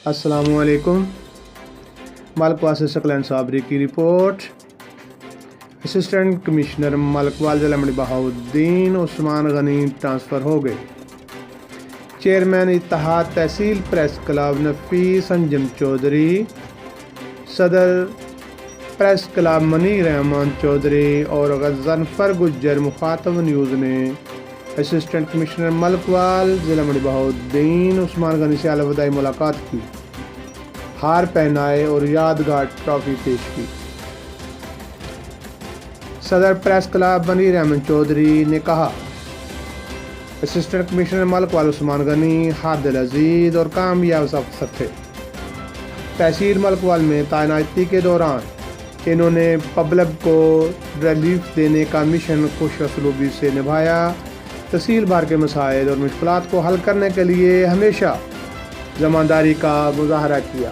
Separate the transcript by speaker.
Speaker 1: السلام علیکم۔ ملکوال سے سکلین صابری کی رپورٹ۔ اسسٹنٹ کمشنر ملکوال ضلع منڈی بہاؤالدین عثمان غنی ٹرانسفر ہو گئے۔ چیئرمین اتحاد تحصیل پریس کلب نفیس انجم چودھری، صدر پریس کلب منیر احمد چودھری اور غضنفر گجر مخاطب نیوز نے اسسٹنٹ کمشنر ملکوال ضلع منڈی بہاؤالدین عثمان غنی سے الوداعی ملاقات کی، ہار پہنائے اور یادگار ٹرافی پیش کی۔ صدر پریس کلب منیر احمد چودھری نے کہا، اسسٹنٹ کمشنر ملکوال عثمان غنی ہر دل عزیز اور کامیاب افسر تھے۔ تحصیل ملکوال میں تعیناتی کے دوران انہوں نے پبلک کو ریلیف دینے کا مشن خوش اسلوبی سے نبھایا، تحصیل بھر کے مسائل اور مشکلات کو حل کرنے کے لیے ہمیشہ ذمہ داری کا مظاہرہ کیا۔